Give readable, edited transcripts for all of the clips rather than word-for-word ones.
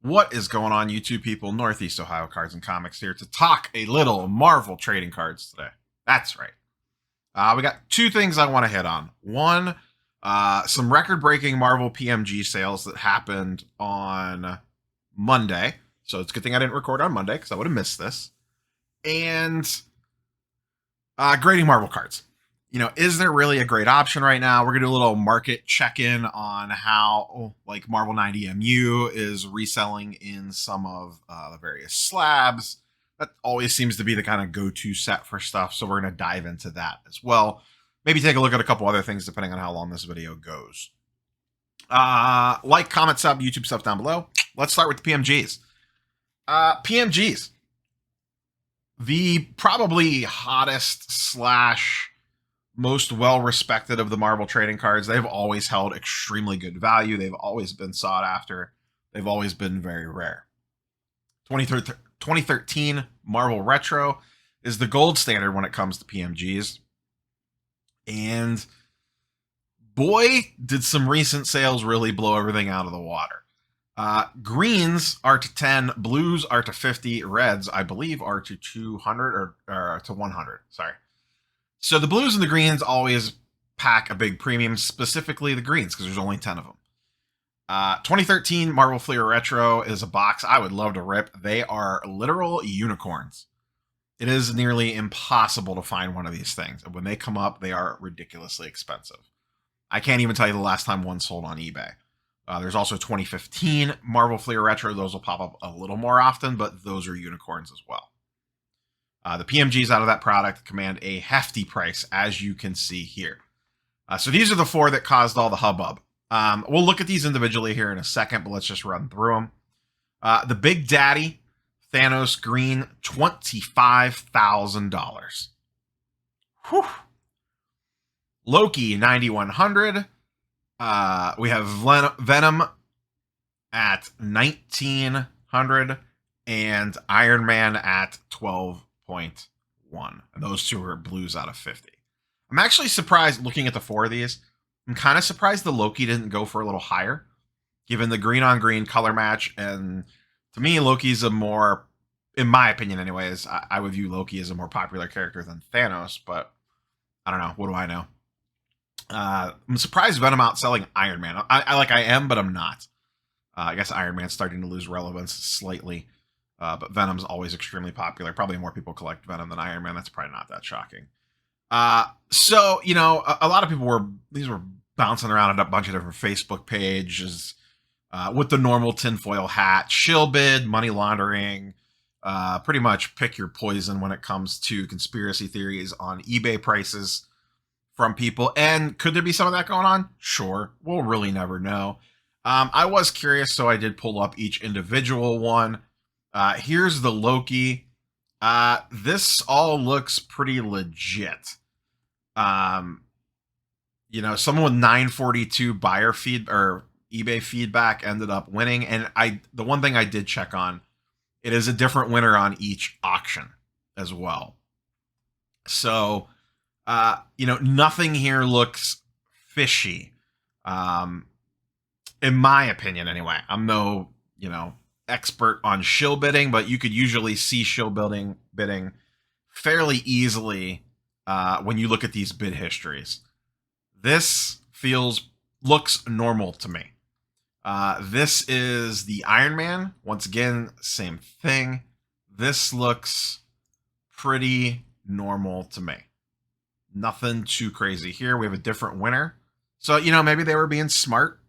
What is going on, YouTube people? Northeast Ohio Cards and Comics here to talk a little Marvel trading cards today. That's right. We got two things I want to hit on. One, some record-breaking Marvel PMG sales that happened on Monday. So it's a good thing I didn't record on Monday because I would have missed this. And grading Marvel cards. You know, is there really a great option right now? We're going to do a little market check-in on how, like, Marvel 90 MU is reselling in some of the various slabs. That always seems to be the kind of go-to set for stuff, so we're going to dive into that as well. Maybe take a look at a couple other things depending on how long this video goes. Like, comment, sub, YouTube stuff down below. Let's start with the PMGs. PMGs. The probably hottest slash most well-respected of the Marvel trading cards. They've always held extremely good value. They've always been sought after. They've always been very rare. 2013 Marvel Retro is the gold standard when it comes to PMGs. And boy, did some recent sales really blow everything out of the water. Greens are to 10, blues are to 50, reds, I believe, are to 200 or to 100. Sorry. So the blues and the greens always pack a big premium, specifically the greens, because there's only 10 of them. 2013 Marvel Fleer Retro is a box I would love to rip. They are literal unicorns. It is nearly impossible to find one of these things. When they come up, they are ridiculously expensive. I can't even tell you the last time one sold on eBay. There's also 2015 Marvel Fleer Retro. Those will pop up a little more often, but those are unicorns as well. The PMGs out of that product command a hefty price, as you can see here. So these are the four that caused all the hubbub. We'll look at these individually here in a second, but let's just run through them. The Big Daddy Thanos Green, $25,000. Whew. Loki, 9,100. We have Venom at 1,900 and Iron Man at 12.1. And those two are blues out of 50. I'm actually surprised looking at the four of these. I'm kind of surprised the Loki didn't go for a little higher, given the green on green color match. And to me, Loki's a more, in my opinion anyways, I would view Loki as a more popular character than Thanos, but I don't know. What do I know? I'm surprised Venom outselling Iron Man. I am, but I'm not. I guess Iron Man's starting to lose relevance slightly. But Venom's always extremely popular. Probably more people collect Venom than Iron Man. That's probably not that shocking. So, you know, a lot of people were bouncing around on a bunch of different Facebook pages with the normal tinfoil hat, shill bid, money laundering, pretty much pick your poison when it comes to conspiracy theories on eBay prices from people. And could there be some of that going on? Sure. We'll really never know. I was curious, so I did pull up each individual one. Here's the Loki. This all looks pretty legit. You know, someone with 942 buyer feed or eBay feedback ended up winning. And the one thing I did check on, it is a different winner on each auction as well. So, you know, nothing here looks fishy. In my opinion, anyway. I'm no, you know, expert on shill bidding, but you could usually see shill bidding fairly easily when you look at these bid histories. This looks normal to me. This is the Iron Man. Once again, same thing. This looks pretty normal to me. Nothing too crazy here. We have a different winner. So, you know, maybe they were being smart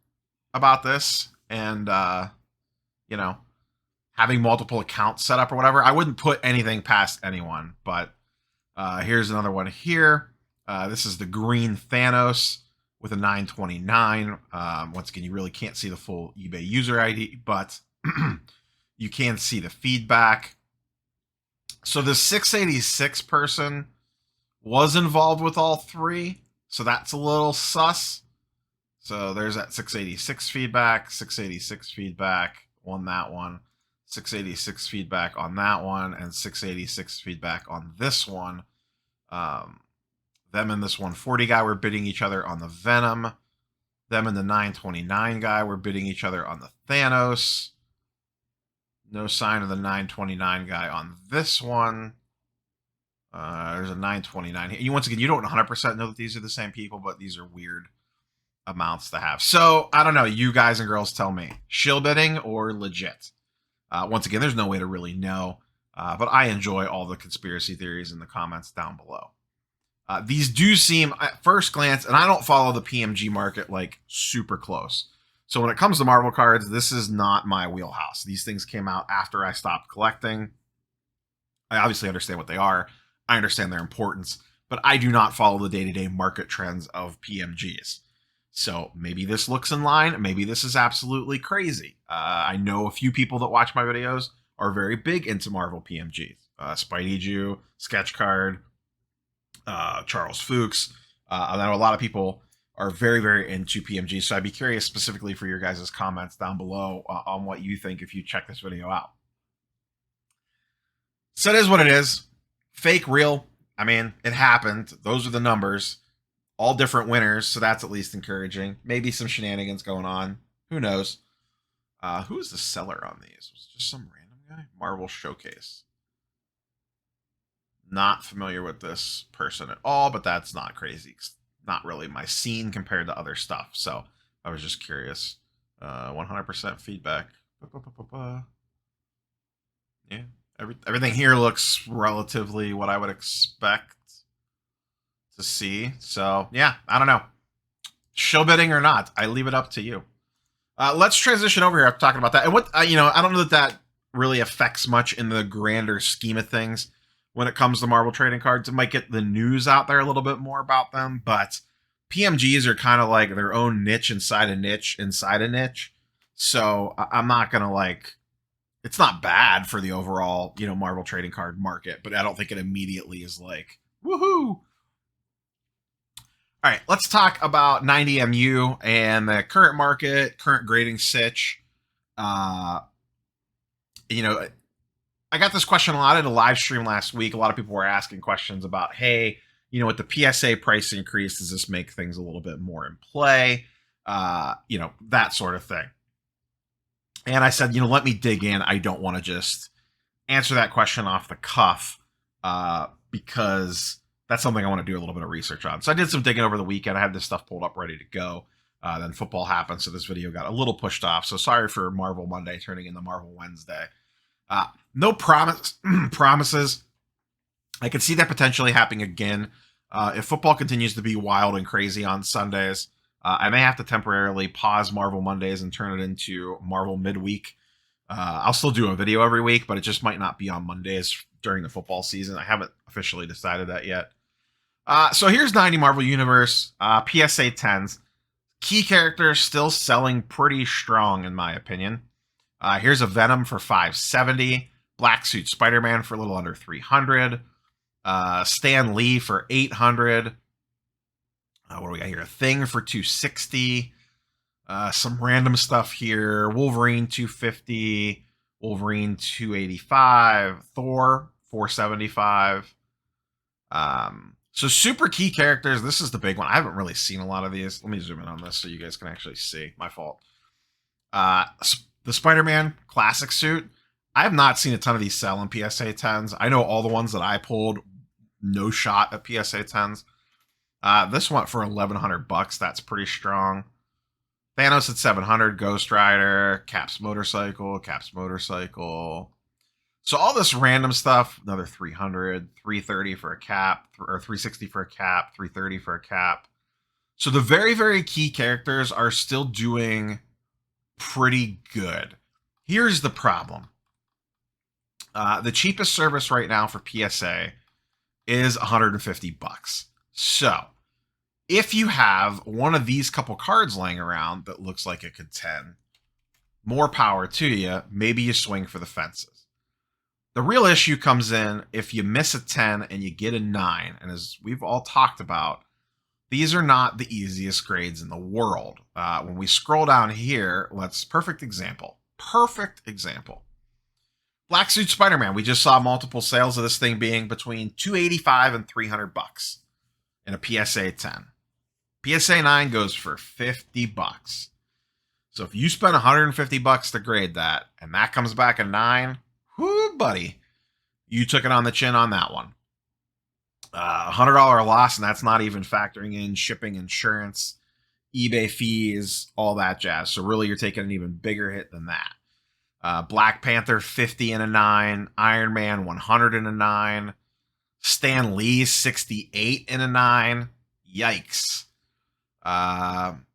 about this and, you know, having multiple accounts set up or whatever. I wouldn't put anything past anyone, but here's another one here. This is the green Thanos with a 929. Once again, you really can't see the full eBay user ID, but you can see the feedback. So the 686 person was involved with all three, so that's a little sus. So there's that 686 feedback, 686 feedback on that one, 686 feedback on that one, and 686 feedback on this one. Them and this 140 guy were bidding each other on the Venom. Them and the 929 guy were bidding each other on the Thanos. No sign of the 929 guy on this one. There's a 929 here. Once again, you don't 100% know that these are the same people, but these are weird amounts to have. So I don't know. You guys and girls tell me. Shill bidding or legit? Once again, there's no way to really know. But I enjoy all the conspiracy theories in the comments down below. These do seem, at first glance, and I don't follow the PMG market like super close. So when it comes to Marvel cards, this is not my wheelhouse. These things came out after I stopped collecting. I obviously understand what they are. I understand their importance, but I do not follow the day-to-day market trends of PMGs. So maybe this looks in line. Maybe this is absolutely crazy. I know a few people that watch my videos are very big into Marvel PMGs. Spidey Jew, Sketch Card, Charles Fuchs. I know a lot of people are very, very into PMG. So I'd be curious specifically for your guys' comments down below on what you think if you check this video out. So it is what it is. Fake, real. I mean, it happened. Those are the numbers. All different winners, so that's at least encouraging. Maybe some shenanigans going on. Who knows? Who is the seller on these? Was it just some random guy? Marvel Showcase. Not familiar with this person at all, but that's not crazy. It's not really my scene compared to other stuff. So I was just curious. 100% feedback. Yeah. Everything here looks relatively what I would expect to see. So yeah, I don't know. Show bidding or not, I leave it up to you. Let's transition over here after talking about that. And what, I don't know that really affects much in the grander scheme of things when it comes to Marvel trading cards. It might get the news out there a little bit more about them, but PMGs are kind of like their own niche inside a niche inside a niche. So I'm not going to it's not bad for the overall, Marvel trading card market, but I don't think it immediately is like, woohoo. All right, let's talk about 90MU and the current market, current grading sitch. I got this question a lot in a live stream last week. A lot of people were asking questions about, hey, with the PSA price increase, does this make things a little bit more in play? That sort of thing. And I said, let me dig in. I don't want to just answer that question off the cuff because that's something I want to do a little bit of research on. So I did some digging over the weekend. I had this stuff pulled up ready to go. Then football happened, so this video got a little pushed off. So sorry for Marvel Monday turning into Marvel Wednesday. No promises. I could see that potentially happening again. If football continues to be wild and crazy on Sundays, I may have to temporarily pause Marvel Mondays and turn it into Marvel Midweek. I'll still do a video every week, but it just might not be on Mondays during the football season. I haven't officially decided that yet. So here's 90 Marvel Universe, PSA 10s. Key characters still selling pretty strong, in my opinion. Here's a Venom for $570. Black Suit Spider-Man for a little under $300. Stan Lee for $800. What do we got here? A Thing for $260. Some random stuff here. Wolverine $250. Wolverine $285. Thor $475. So super key characters. This is the big one. I haven't really seen a lot of these. Let me zoom in on this so you guys can actually see. My fault. The Spider-Man classic suit. I have not seen a ton of these sell in PSA 10s. I know all the ones that I pulled, no shot at PSA 10s. This went for $1,100. That's pretty strong. Thanos at 700. Ghost Rider. Cap's motorcycle. So all this random stuff, another 300, 330 for a Cap, or 360 for a Cap, 330 for a Cap. So the very, very key characters are still doing pretty good. Here's the problem. The cheapest service right now for PSA is $150. So if you have one of these couple cards laying around that looks like it could 10, more power to you. Maybe you swing for the fences. The real issue comes in if you miss a 10 and you get a 9. And as we've all talked about, these are not the easiest grades in the world. When we scroll down here, perfect example. Black Suit Spider-Man. We just saw multiple sales of this thing being between $285 and $300 in a PSA 10. PSA 9 goes for $50. So if you spend $150 to grade that, and that comes back a 9, whoo, buddy, you took it on the chin on that one. $100 loss, and that's not even factoring in shipping, insurance, eBay fees, all that jazz. So really, you're taking an even bigger hit than that. Black Panther 50 and a 9, Iron Man 100 and a 9, Stan Lee 68 and a 9. Yikes.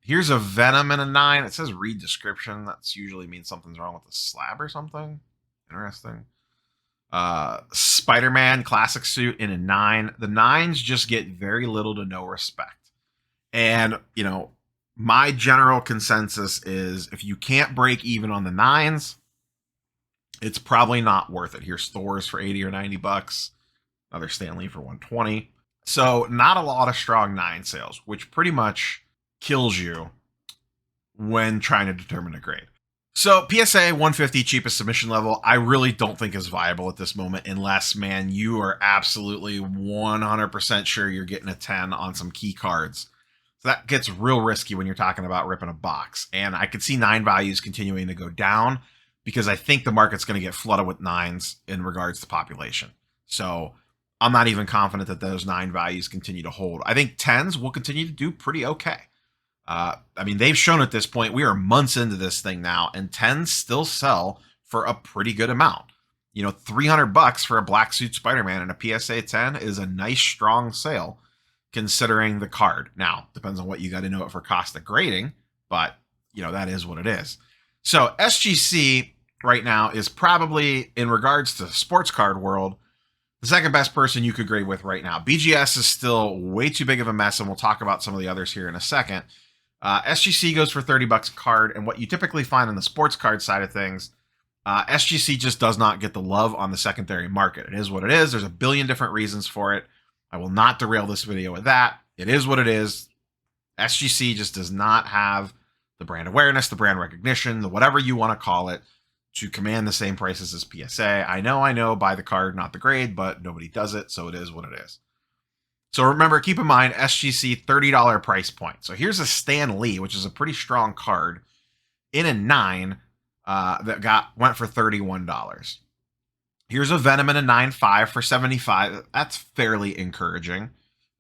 Here's a Venom and a 9. It says read description. That's usually means something's wrong with the slab or something. Interesting. Spider-Man classic suit in a 9. The 9s just get very little to no respect. And, you know, my general consensus is if you can't break even on the 9s, it's probably not worth it. Here's Thor's for 80 or 90 bucks. Another Stan Lee for 120. So not a lot of strong 9 sales, which pretty much kills you when trying to determine a grade. So PSA 150 cheapest submission level, I really don't think is viable at this moment unless, man, you are absolutely 100% sure you're getting a 10 on some key cards. So that gets real risky when you're talking about ripping a box. And I could see 9 values continuing to go down because I think the market's going to get flooded with 9s in regards to population. So I'm not even confident that those 9 values continue to hold. I think 10s will continue to do pretty okay. I mean, they've shown at this point, we are months into this thing now, and 10s still sell for a pretty good amount. You know, $300 for a black suit Spider-Man and a PSA 10 is a nice, strong sale considering the card. Now, depends on what you got to know it for cost of grading, but, you know, that is what it is. So SGC right now is probably, in regards to sports card world, the second best person you could grade with right now. BGS is still way too big of a mess, and we'll talk about some of the others here in a second. SGC goes for $30 a card, and what you typically find on the sports card side of things, SGC just does not get the love on the secondary market. It is what it is. There's a billion different reasons for it. I will not derail this video with that. It is what it is. SGC just does not have the brand awareness, the brand recognition, the whatever you want to call it, to command the same prices as PSA. I know, buy the card, not the grade, but nobody does it, so it is what it is. So remember, keep in mind, SGC $30 price point. So here's a Stan Lee, which is a pretty strong card, in a 9 that went for $31. Here's a Venom in a 9.5 for $75. That's fairly encouraging.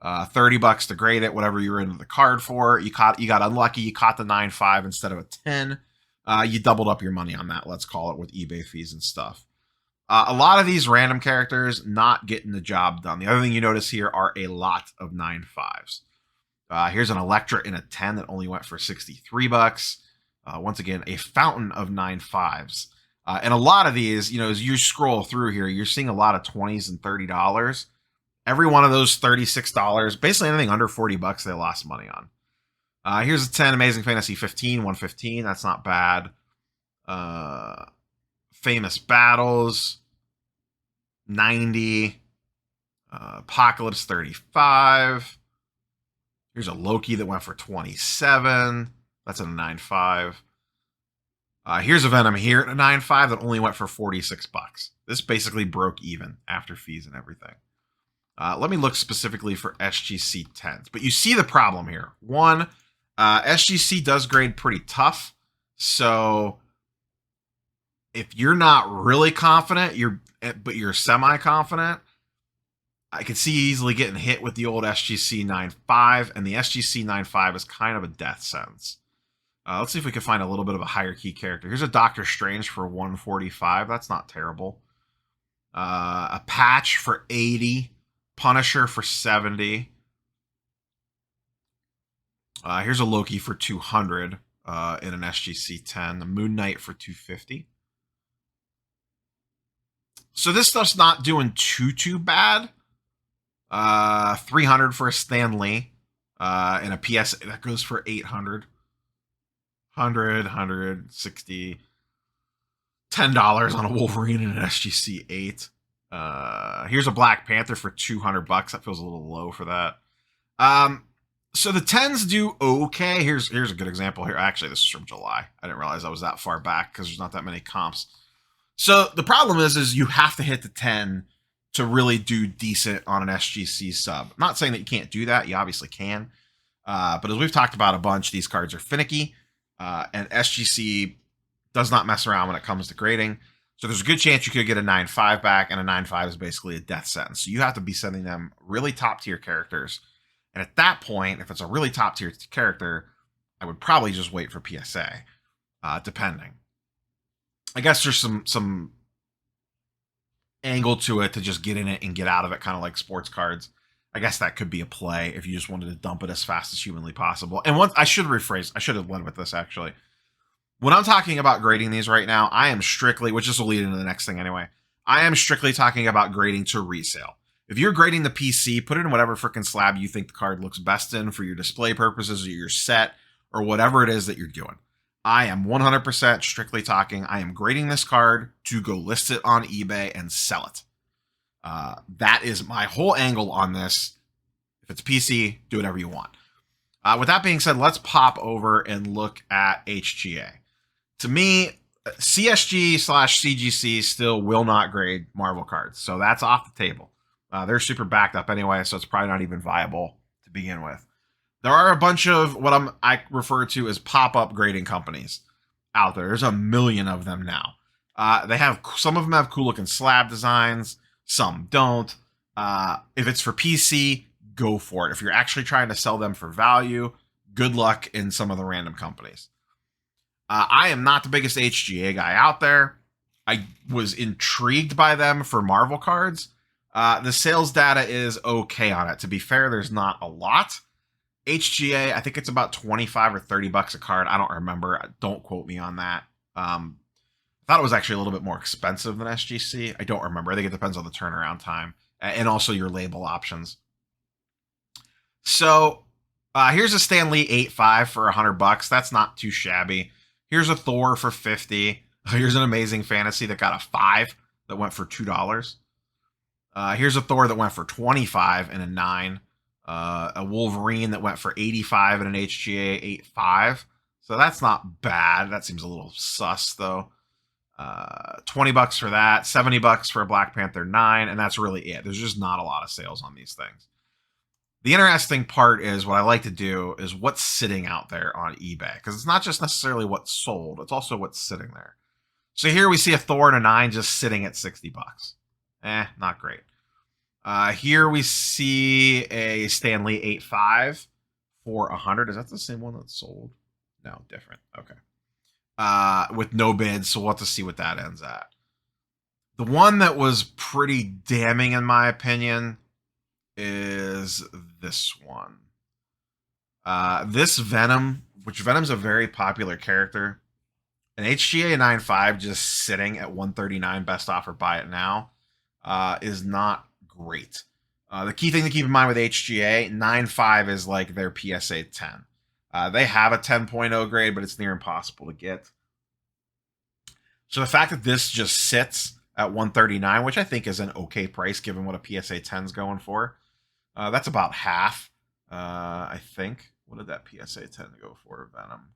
$30 to grade it, whatever you were into the card for. You got unlucky. You caught the 9.5 instead of a 10. You doubled up your money on that, let's call it, with eBay fees and stuff. A lot of these random characters not getting the job done. The other thing you notice here are a lot of 9.5s. Here's an Electra in a 10 that only went for $63. Once again, a fountain of 9.5s. And a lot of these, you know, as you scroll through here, you're seeing a lot of 20s and $30. Every one of those $36, basically anything under $40, they lost money on. Here's a 10 Amazing Fantasy 15, 115. That's not bad. Famous Battles, 90. Apocalypse 35. Here's a Loki that went for 27. That's a 9.5. Here's a Venom here at a 9.5 that only went for $46. This basically broke even after fees and everything. Let me look specifically for SGC 10s. But you see the problem here. One, SGC does grade pretty tough. So if you're not really confident, but you're semi-confident, I could see easily getting hit with the old SGC 9.5, and the SGC 9.5 is kind of a death sentence. Let's see if we can find a little bit of a higher key character. Here's a Doctor Strange for 145. That's not terrible. A Patch for 80. Punisher for 70. Here's a Loki for 200 in an SGC 10. The Moon Knight for 250. So this stuff's not doing too bad. 300 for a Stan Lee. And a PSA that goes for 800. 100, 160. $10 on a Wolverine and an SGC 8. Here's a Black Panther for $200. That feels a little low for that. So the 10s do okay. Here's a good example here. Actually, this is from July. I didn't realize I was that far back because there's not that many comps. So the problem is you have to hit the 10 to really do decent on an SGC sub. I'm not saying that you can't do that. You obviously can. But as we've talked about a bunch, these cards are finicky. And SGC does not mess around when it comes to grading. So there's a good chance you could get a 9.5 back, and a 9.5 is basically a death sentence. So you have to be sending them really top tier characters. And at that point, if it's a really top tier character, I would probably just wait for PSA, depending. I guess there's some angle to it to just get in it and get out of it, kind of like sports cards. I guess that could be a play if you just wanted to dump it as fast as humanly possible. And I should rephrase, I should have led with this actually. When I'm talking about grading these right now, I am strictly, which this will lead into the next thing anyway, I am strictly talking about grading to resale. If you're grading the PC, put it in whatever freaking slab you think the card looks best in for your display purposes or your set or whatever it is that you're doing. I am 100% strictly talking, I am grading this card to go list it on eBay and sell it. That is my whole angle on this. If it's PC, do whatever you want. With that being said, let's pop over and look at HGA. To me, CSG/CGC still will not grade Marvel cards, so that's off the table. They're super backed up anyway, so it's probably not even viable to begin with. There are a bunch of what I refer to as pop-up grading companies out there. There's a million of them now. Some of them have cool looking slab designs, some don't. If it's for PC, go for it. If you're actually trying to sell them for value, good luck in some of the random companies. I am not the biggest HGA guy out there. I was intrigued by them for Marvel cards. The sales data is okay on it. To be fair, there's not a lot. HGA, I think it's about 25 or 30 bucks a card. I don't remember. Don't quote me on that. I thought it was actually a little bit more expensive than SGC. I don't remember. I think it depends on the turnaround time and also your label options. So here's a Stan Lee 8.5 for 100 bucks. That's not too shabby. Here's a Thor for 50. Here's an Amazing Fantasy that got a 5 that went for $2. Here's a Thor that went for 25 and a 9. A Wolverine that went for 85 and an HGA 8.5. So that's not bad. That seems a little sus though. 20 bucks for that, 70 bucks for a Black Panther 9, and that's really it. There's just not a lot of sales on these things. The interesting part is what I like to do is what's sitting out there on eBay, because it's not just necessarily what's sold, it's also what's sitting there. So here we see a Thor and a 9 just sitting at 60 bucks. Not great. Here we see a Stan Lee 8.5 for 100. Is that the same one that's sold? No, different. Okay. With no bids, so we'll have to see what that ends at. The one that was pretty damning in my opinion is this one. This Venom, which Venom's a very popular character. An HGA 9.5 just sitting at 139 best offer, buy it now, is not great. The key thing to keep in mind with HGA, 9.5 is like their PSA 10. They have a 10.0 grade, but it's near impossible to get. So the fact that this just sits at 139, which I think is an okay price given what a PSA 10 is going for, that's about half, I think. What did that PSA 10 go for, Venom?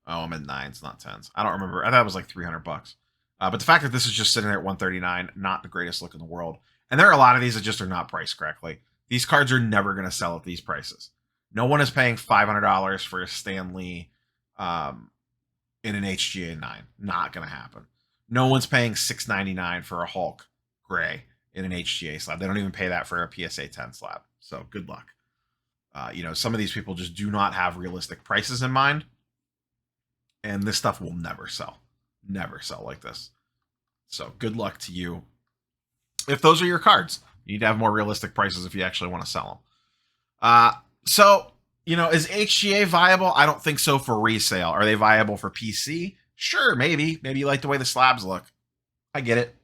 Oh, I'm in 9s, not 10s. I don't remember. I thought it was like 300 bucks. But the fact that this is just sitting there at 139, not the greatest look in the world. And there are a lot of these that just are not priced correctly. These cards are never going to sell at these prices. No one is paying $500 for a Stan Lee in an HGA 9. Not going to happen. No one's paying $6.99 for a Hulk Gray in an HGA slab. They don't even pay that for a PSA 10 slab. So good luck. Some of these people just do not have realistic prices in mind. And this stuff will never sell. Never sell like this. So good luck to you. If those are your cards, you need to have more realistic prices if you actually want to sell them. Is HGA viable? I don't think so for resale. Are they viable for PC? Sure, maybe. Maybe you like the way the slabs look. I get it.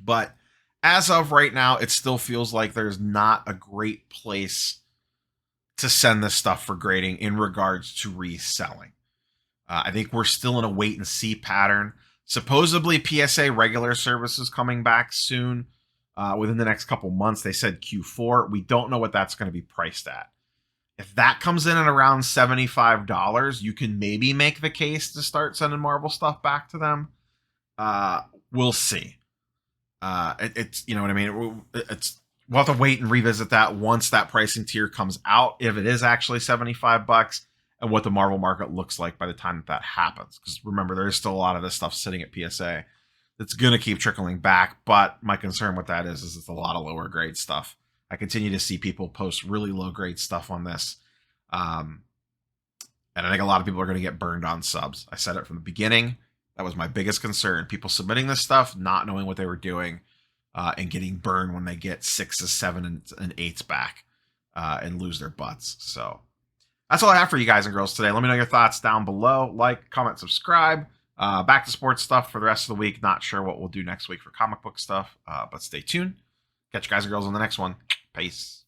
But as of right now, it still feels like there's not a great place to send this stuff for grading in regards to reselling. I think we're still in a wait and see pattern. Supposedly PSA regular service is coming back soon, within the next couple months. They said Q4. We don't know what that's going to be priced at. If that comes in at around $75, you can maybe make the case to start sending Marvel stuff back to them. We'll see. It's you know what I mean. It's we'll have to wait and revisit that once that pricing tier comes out, if it is actually $75, and what the Marvel market looks like by the time that happens. Because remember, there is still a lot of this stuff sitting at PSA that's going to keep trickling back. But my concern with that is it's a lot of lower grade stuff. I continue to see people post really low grade stuff on this. And I think a lot of people are going to get burned on subs. I said it from the beginning. That was my biggest concern. People submitting this stuff, not knowing what they were doing, and getting burned when they get 6s, 7s, and 8s back and lose their butts. So that's all I have for you guys and girls today. Let me know your thoughts down below. Like, comment, subscribe. Back to sports stuff for the rest of the week. Not sure what we'll do next week for comic book stuff, but stay tuned. Catch you guys and girls on the next one. Peace.